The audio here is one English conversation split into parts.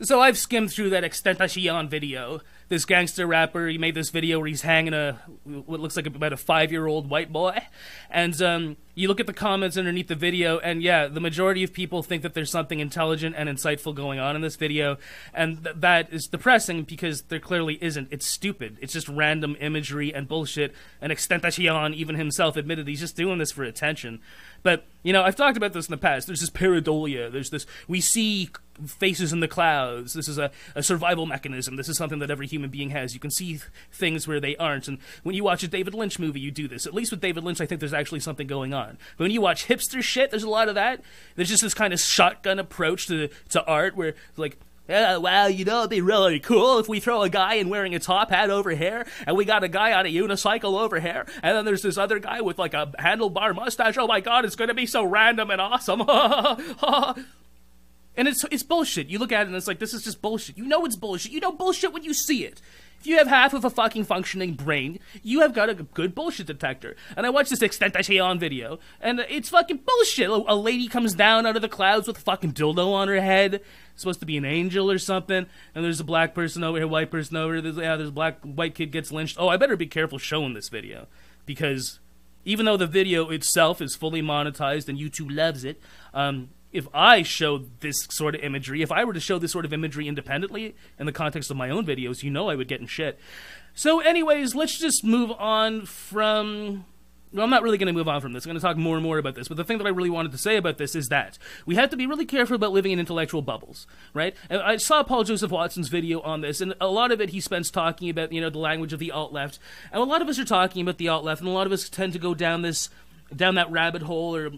So I've skimmed through that XXXTENTACION video. This gangster rapper, he made this video where he's hanging what looks like about a 5-year-old white boy. And you look at the comments underneath the video, and yeah, the majority of people think that there's something intelligent and insightful going on in this video. And that is depressing because there clearly isn't. It's stupid. It's just random imagery and bullshit. And XXXTENTACION, even himself, admitted he's just doing this for attention. But, you know, I've talked about this in the past. There's this pareidolia. There's this, we see faces in the clouds. This is a survival mechanism. This is something that every human being has. You can see things where they aren't. And when you watch a David Lynch movie, you do this. At least with David Lynch, I think there's actually something going on. But when you watch hipster shit, there's a lot of that. There's just this kind of shotgun approach to art where, like, oh, wow, you know, it'd be really cool if we throw a guy in wearing a top hat over here, and we got a guy on a unicycle over here, and then there's this other guy with, like, a handlebar mustache. Oh, my God, it's going to be so random and awesome. And it's bullshit. You look at it, and it's like, this is just bullshit. You know it's bullshit. You know bullshit when you see it. If you have half of a fucking functioning brain, you have got a good bullshit detector. And I watched this XXXTENTACION video, and it's fucking bullshit. A lady comes down out of the clouds with a fucking dildo on her head. It's supposed to be an angel or something. And there's a black person over here, white person over here. There's a white kid gets lynched. Oh, I better be careful showing this video. Because even though the video itself is fully monetized and YouTube loves it, if I showed this sort of imagery, if I were to show this sort of imagery independently in the context of my own videos, you know I would get in shit. So anyways, let's just move on from... Well, I'm not really going to move on from this. I'm going to talk more and more about this. But the thing that I really wanted to say about this is that we have to be really careful about living in intellectual bubbles, right? And I saw Paul Joseph Watson's video on this, and a lot of it he spends talking about, you know, the language of the alt-left. And a lot of us are talking about the alt-left, and a lot of us tend to go down that rabbit hole or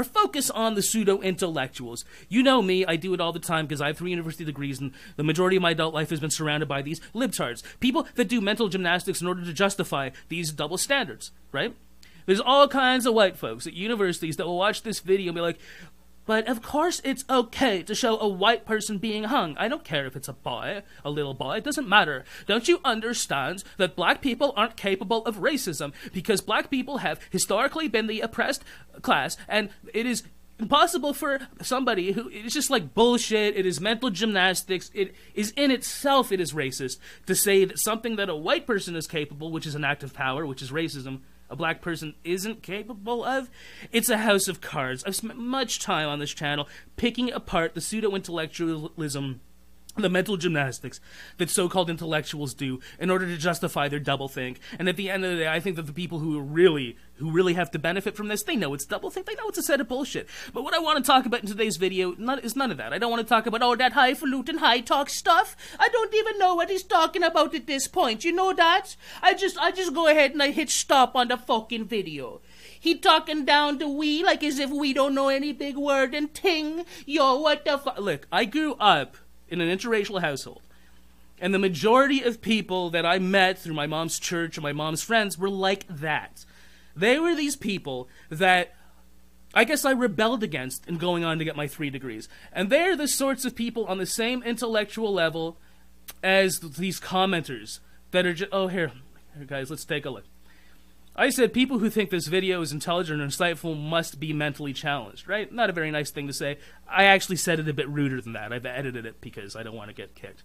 focus on the pseudo-intellectuals. You know me, I do it all the time because I have 3 university degrees and the majority of my adult life has been surrounded by these libtards. People that do mental gymnastics in order to justify these double standards, right? There's all kinds of white folks at universities that will watch this video and be like, but of course it's okay to show a white person being hung. I don't care if it's a boy, a little boy, it doesn't matter. Don't you understand that black people aren't capable of racism because black people have historically been the oppressed class, and it is impossible for somebody who, it's just like bullshit, it is mental gymnastics, it is in itself, it is racist to say that something that a white person is capable, which is an act of power, which is racism, a black person isn't capable of. It's a house of cards. I've spent much time on this channel picking apart the pseudo-intellectualism, the mental gymnastics that so-called intellectuals do in order to justify their doublethink. And at the end of the day, I think that the people who really have to benefit from this, they know it's doublethink, they know it's a set of bullshit. But what I want to talk about in today's video is none of that. I don't want to talk about all that highfalutin high-talk stuff. I don't even know what he's talking about at this point. You know that? I just go ahead and I hit stop on the fucking video. He talking down to we like as if we don't know any big word and ting. Yo, what the fuck? Look, I grew up in an interracial household. And the majority of people that I met through my mom's church and my mom's friends were like that. They were these people that I guess I rebelled against in going on to get my 3 degrees. And they're the sorts of people on the same intellectual level as these commenters that are just, oh, here guys, let's take a look. I said people who think this video is intelligent or insightful must be mentally challenged, right? Not a very nice thing to say. I actually said it a bit ruder than that. I've edited it because I don't want to get kicked.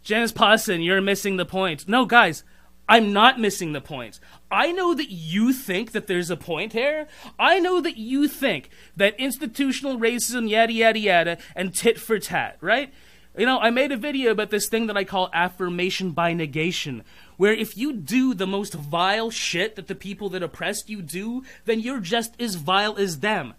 Janice Pawson, you're missing the point. No, guys, I'm not missing the point. I know that you think that there's a point here. I know that you think that institutional racism, yada, yada, yada, and tit for tat, right? You know, I made a video about this thing that I call affirmation by negation, where if you do the most vile shit that the people that oppressed you do, then you're just as vile as them.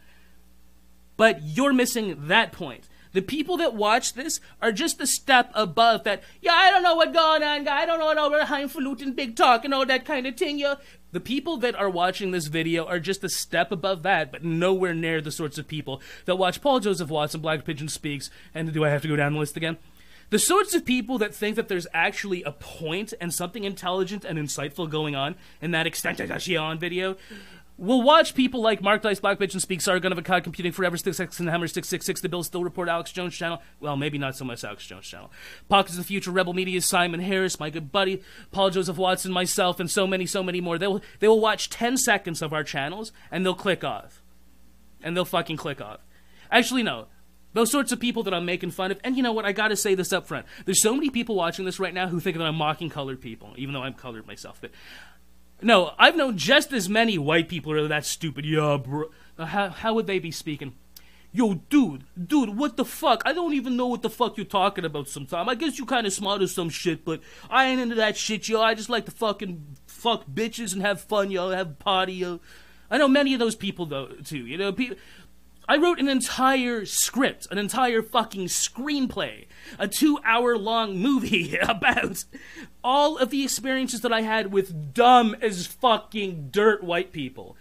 But you're missing that point. The people that watch this are just a step above that, yeah, I don't know what's going on, guy. I don't know what all the highfalutin big talk and all that kind of thing, yeah. The people that are watching this video are just a step above that, but nowhere near the sorts of people that watch Paul Joseph Watson, Black Pigeon Speaks, and do I have to go down the list again? The sorts of people that think that there's actually a point and something intelligent and insightful going on in that XXXTENTACION video will watch people like Mark Dice, Black Pigeon Speaks, Sargon of Akkad, Computing Forever, Sticks X and Hammer, 666, The Bill Still Report, Alex Jones Channel. Well, maybe not so much Alex Jones Channel. Pockets of the Future, Rebel Media, Simon Harris, my good buddy, Paul Joseph Watson, myself, and so many more. They will watch 10 seconds of our channels, and they'll click off. And they'll fucking click off. Actually, no. Those sorts of people that I'm making fun of. And you know what? I gotta say this up front. There's so many people watching this right now who think that I'm mocking colored people, even though I'm colored myself. But no, I've known just as many white people who are that stupid. Yeah, bro. How would they be speaking? Yo, dude, what the fuck? I don't even know what the fuck you're talking about sometimes. I guess you kind of smart or some shit, but I ain't into that shit, yo. I just like to fucking fuck bitches and have fun, yo, have party, yo. I know many of those people, though, too, you know, I wrote an entire script, an entire fucking screenplay, a 2-hour-long movie about all of the experiences that I had with dumb as fucking dirt white people.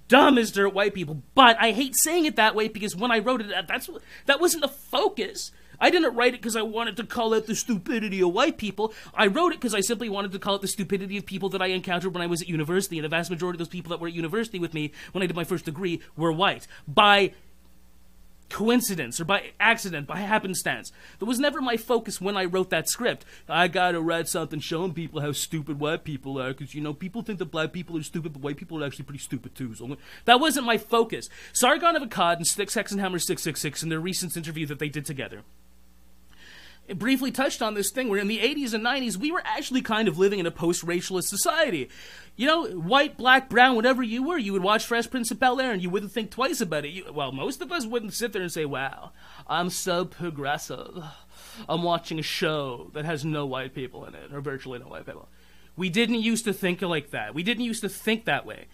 Dumb as dirt white people. But I hate saying it that way because when I wrote it, that wasn't the focus. I didn't write it because I wanted to call it the stupidity of white people. I wrote it because I simply wanted to call it the stupidity of people that I encountered when I was at university. And the vast majority of those people that were at university with me when I did my first degree were white. By coincidence or by accident, by happenstance. That was never my focus when I wrote that script. I gotta write something showing people how stupid white people are, because, you know, people think that black people are stupid, but white people are actually pretty stupid too. So that wasn't my focus. Sargon of Akkad and Six Hexenhammer 666 in their recent interview that they did together, it briefly touched on this thing where in the 80s and 90s, we were actually kind of living in a post-racialist society. You know, white, black, brown, whatever you were, you would watch Fresh Prince of Bel-Air and you wouldn't think twice about it. Well, most of us wouldn't sit there and say, wow, I'm so progressive. I'm watching a show that has no white people in it, or virtually no white people. We didn't used to think like that. We didn't used to think that way.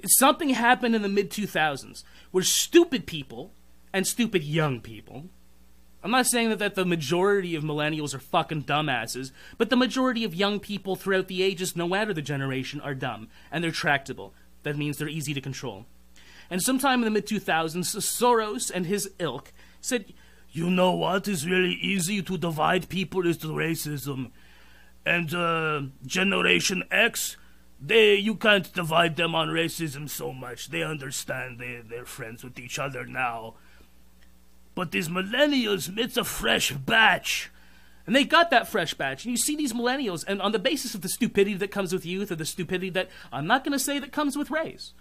Something happened in the mid-2000s where stupid people and stupid young people, I'm not saying that the majority of millennials are fucking dumbasses, but the majority of young people throughout the ages, no matter the generation, are dumb, and they're tractable. That means they're easy to control. And sometime in the mid-2000s, Soros and his ilk said, you know what is really easy to divide people is the racism. And Generation X, you can't divide them on racism so much. They understand, they're friends with each other now. But these millennials, it's a fresh batch. And they got that fresh batch. And you see these millennials, and on the basis of the stupidity that comes with youth, or the stupidity that, I'm not going to say that comes with race,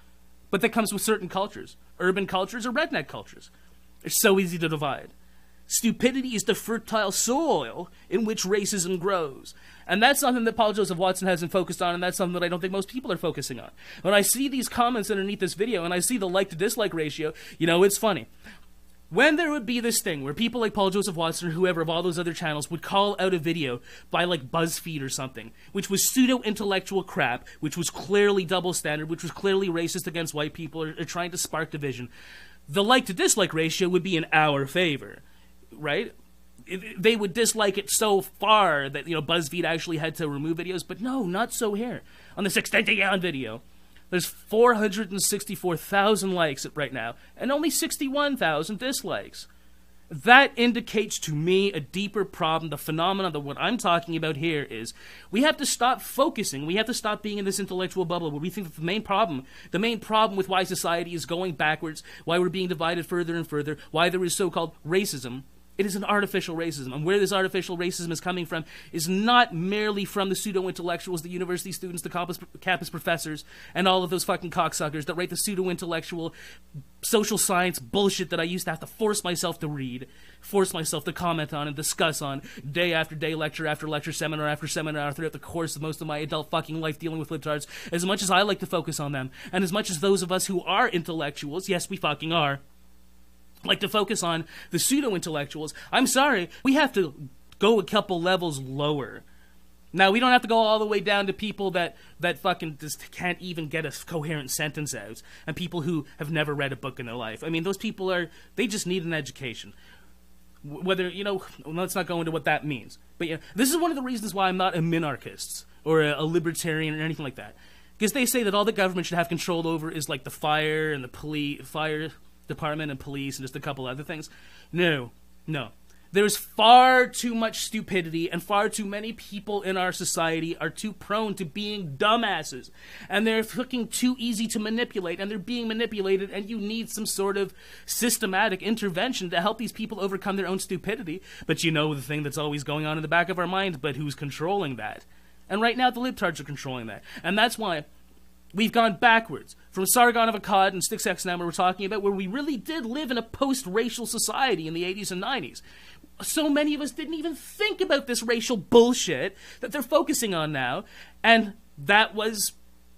but that comes with certain cultures, urban cultures or redneck cultures. It's so easy to divide. Stupidity is the fertile soil in which racism grows. And that's something that Paul Joseph Watson hasn't focused on, and that's something that I don't think most people are focusing on. When I see these comments underneath this video, and I see the like-to-dislike ratio, you know, it's funny. When there would be this thing where people like Paul Joseph Watson or whoever of all those other channels would call out a video by like BuzzFeed or something, which was pseudo-intellectual crap, which was clearly double standard, which was clearly racist against white people or trying to spark division, the like-to-dislike ratio would be in our favor, right? They would dislike it so far that, you know, BuzzFeed actually had to remove videos, but no, not so here. On this XXXTENTACION video, there's 464,000 likes right now, and only 61,000 dislikes. That indicates to me a deeper problem. The phenomenon that what I'm talking about here is we have to stop focusing. We have to stop being in this intellectual bubble where we think that the main problem with why society is going backwards, why we're being divided further and further, why there is so-called racism, it is an artificial racism. And where this artificial racism is coming from is not merely from the pseudo-intellectuals, the university students, the campus professors, and all of those fucking cocksuckers that write the pseudo-intellectual social science bullshit that I used to have to force myself to read, force myself to comment on and discuss on day after day, lecture after lecture, seminar after seminar throughout the course of most of my adult fucking life dealing with libtards. As much as I like to focus on them, and as much as those of us who are intellectuals, yes, we fucking are, like to focus on the pseudo-intellectuals, I'm sorry, we have to go a couple levels lower. Now, we don't have to go all the way down to people that fucking just can't even get a coherent sentence out, and people who have never read a book in their life. I mean, those people they just need an education. Whether, you know, let's not go into what that means. But yeah, this is one of the reasons why I'm not a minarchist, or a libertarian, or anything like that. Because they say that all the government should have control over is like the fire and the fire department and police and just a couple other things. No. There's far too much stupidity, and far too many people in our society are too prone to being dumbasses. And they're fucking too easy to manipulate, and they're being manipulated, and you need some sort of systematic intervention to help these people overcome their own stupidity. But you know the thing that's always going on in the back of our minds, but who's controlling that? And right now the libtards are controlling that. And that's why We've gone backwards from Sargon of Akkad and Styx X we're talking about, where we really did live in a post-racial society in the 80s and 90s. So many of us didn't even think about this racial bullshit that they're focusing on now, and that was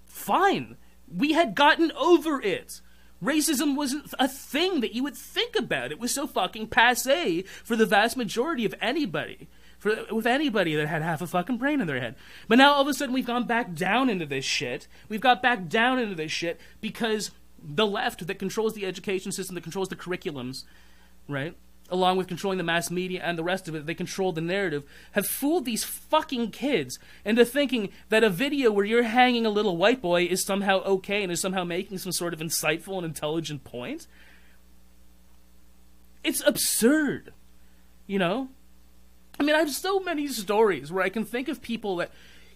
fine. We had gotten over it. Racism wasn't a thing that you would think about. It was so fucking passé for the vast majority of anybody. With anybody that had half a fucking brain in their head. But now all of a sudden we've gone back down into this shit. We've got back down into this shit because the left that controls the education system, that controls the curriculums, right? Along with controlling the mass media and the rest of it, they control the narrative, have fooled these fucking kids into thinking that a video where you're hanging a little white boy is somehow okay and is somehow making some sort of insightful and intelligent point. It's absurd, you know? I mean, I have so many stories where I can think of people that,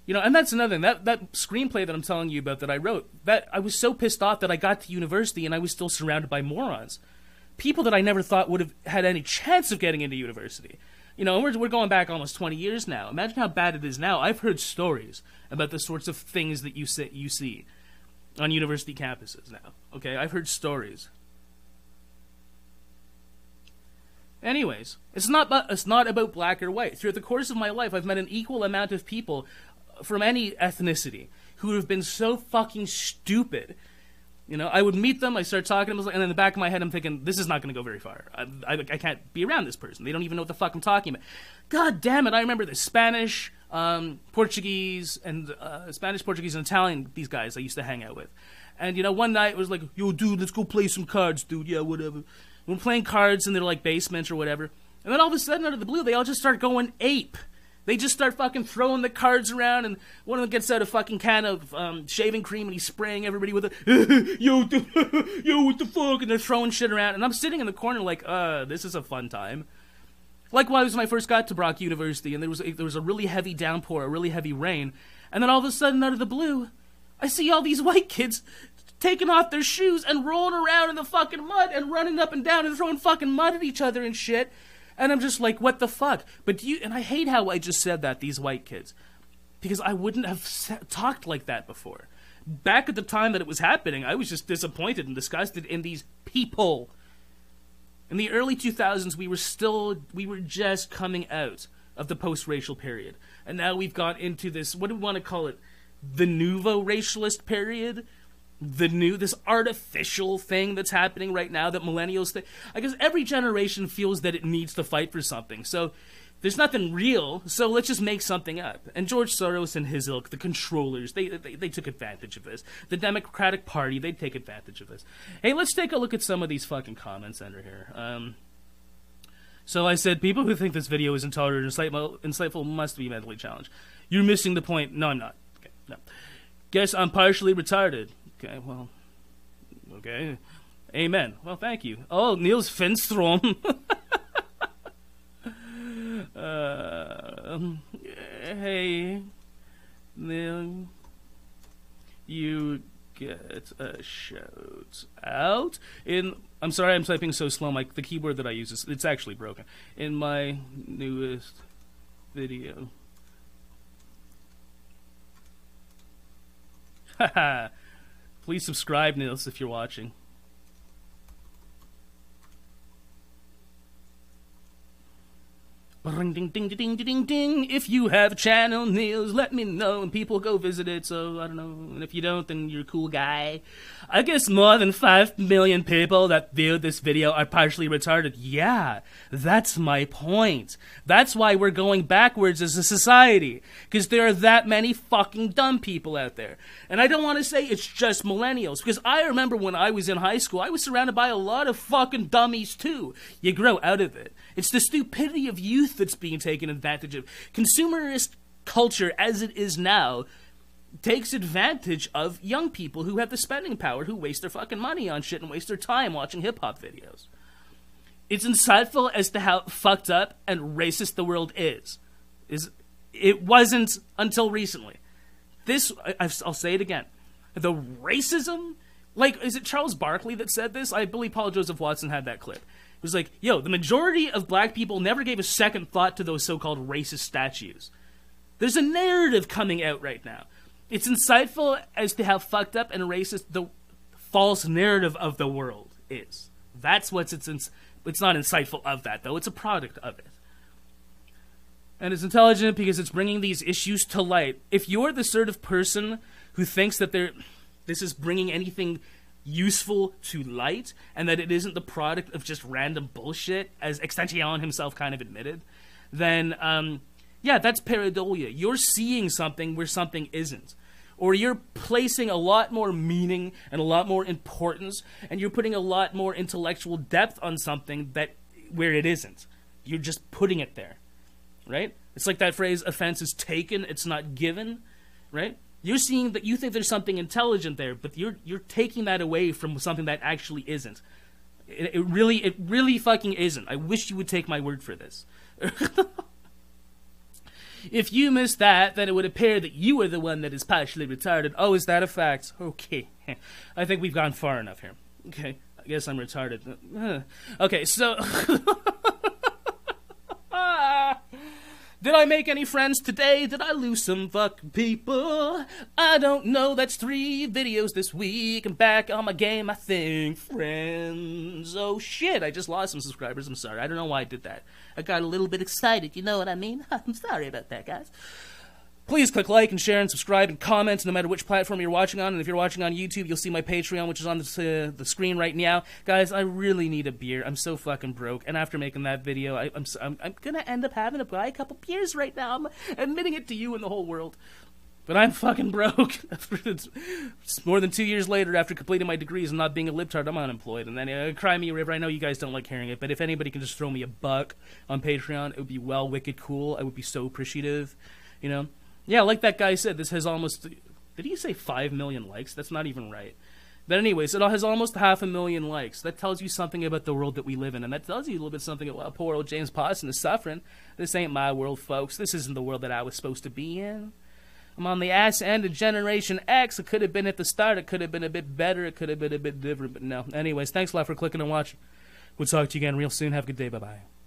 you know, and that's another thing. That screenplay that I'm telling you about that I wrote, that I was so pissed off that I got to university and I was still surrounded by morons. People that I never thought would have had any chance of getting into university. You know, we're going back almost 20 years now. Imagine how bad it is now. I've heard stories about the sorts of things that you see on university campuses now. Okay, I've heard stories. Anyways, it's not about black or white. Throughout the course of my life, I've met an equal amount of people from any ethnicity who have been so fucking stupid. You know, I would meet them, I start talking to them, and in the back of my head I'm thinking, this is not going to go very far. I can't be around this person. They don't even know what the fuck I'm talking about. God damn it, I remember the Spanish, Portuguese, and Italian, these guys I used to hang out with. And, you know, one night it was like, yo, dude, let's go play some cards, dude. Yeah, whatever. We're playing cards in their, like, basements or whatever. And then all of a sudden, out of the blue, they all just start going ape. They just start fucking throwing the cards around, and one of them gets out a fucking can of shaving cream, and he's spraying everybody with it. Yo, what the fuck? And they're throwing shit around. And I'm sitting in the corner like, this is a fun time. Likewise, when I first got to Brock University, and there was a really heavy downpour, a really heavy rain, and then all of a sudden, out of the blue, I see all these white kids taking off their shoes and rolling around in the fucking mud and running up and down and throwing fucking mud at each other and shit. And I'm just like, what the fuck? And I hate how I just said that, these white kids. Because I wouldn't have talked like that before. Back at the time that it was happening, I was just disappointed and disgusted in these people. In the early 2000s, we were just coming out of the post-racial period. And now we've got into this, what do we want to call it? The nouveau racialist period? This artificial thing that's happening right now that millennials think. I guess every generation feels that it needs to fight for something. So there's nothing real, so let's just make something up. And George Soros and his ilk, the controllers, they took advantage of this. The Democratic Party, they take advantage of this. Hey, let's take a look at some of these fucking comments under here. So I said, people who think this video is intolerant or insightful must be mentally challenged. You're missing the point. No, I'm not. Okay, no. Guess I'm partially retarded. Okay, well, okay. Amen. Well, thank you. Oh, Niels Finstrom. Hey, Neil, you get a shout out I'm sorry, I'm typing so slow. The keyboard that I use it's actually broken. In my newest video. Haha. Please subscribe, Nils, if you're watching. Ding, ding, ding, ding, ding, ding. If you have a channel, Nils, let me know, and people go visit it, so I don't know. And if you don't, then you're a cool guy. I guess more than 5 million people that viewed this video are partially retarded. Yeah, that's my point. That's why we're going backwards as a society, because there are that many fucking dumb people out there. And I don't want to say it's just millennials, because I remember when I was in high school, I was surrounded by a lot of fucking dummies too. You grow out of it. It's the stupidity of youth that's being taken advantage of. Consumerist culture, as it is now, takes advantage of young people who have the spending power, who waste their fucking money on shit and waste their time watching hip-hop videos. It's insightful as to how fucked up and racist the world is. It wasn't until recently. I'll say it again. The racism, is it Charles Barkley that said this? I believe Paul Joseph Watson had that clip. It was like, yo, the majority of black people never gave a second thought to those so-called racist statues. There's a narrative coming out right now. It's insightful as to how fucked up and racist the false narrative of the world is. That's what's it's not insightful of that, though. It's a product of it. And it's intelligent because it's bringing these issues to light. If you're the sort of person who thinks that this is bringing anything useful to light, and that it isn't the product of just random bullshit, as XXXTentacion himself kind of admitted, then, yeah, that's pareidolia. You're seeing something where something isn't. Or you're placing a lot more meaning and a lot more importance, and you're putting a lot more intellectual depth on something where it isn't. You're just putting it there, right? It's like that phrase, offense is taken, it's not given, right? You're seeing that you think there's something intelligent there, but you're taking that away from something that actually isn't. It really fucking isn't. I wish you would take my word for this. If you missed that, then it would appear that you are the one that is partially retarded. Oh, is that a fact? Okay. I think we've gone far enough here. Okay. I guess I'm retarded. Okay, so... Did I make any friends today? Did I lose some fucking people? I don't know. That's 3 videos this week. I'm back on my game, I think. Friends. Oh, shit. I just lost some subscribers. I'm sorry. I don't know why I did that. I got a little bit excited. You know what I mean? I'm sorry about that, guys. Please click like and share and subscribe and comment no matter which platform you're watching on. And if you're watching on YouTube, you'll see my Patreon, which is on the screen right now. Guys, I really need a beer. I'm so fucking broke. And after making that video, I'm going to end up having to buy a couple beers right now. I'm admitting it to you and the whole world. But I'm fucking broke. It's more than 2 years later after completing my degrees and not being a libtard, I'm unemployed. And then cry me a river. I know you guys don't like hearing it, but if anybody can just throw me $1 on Patreon, it would be wicked cool. I would be so appreciative, you know? Yeah, like that guy said, this has almost... Did he say 5 million likes? That's not even right. But anyways, it has almost 500,000 likes. That tells you something about the world that we live in, and that tells you a little bit something about poor old James Poston is suffering. This ain't my world, folks. This isn't the world that I was supposed to be in. I'm on the ass end of Generation X. It could have been at the start. It could have been a bit better. It could have been a bit different, but no. Anyways, thanks a lot for clicking and watching. We'll talk to you again real soon. Have a good day. Bye-bye.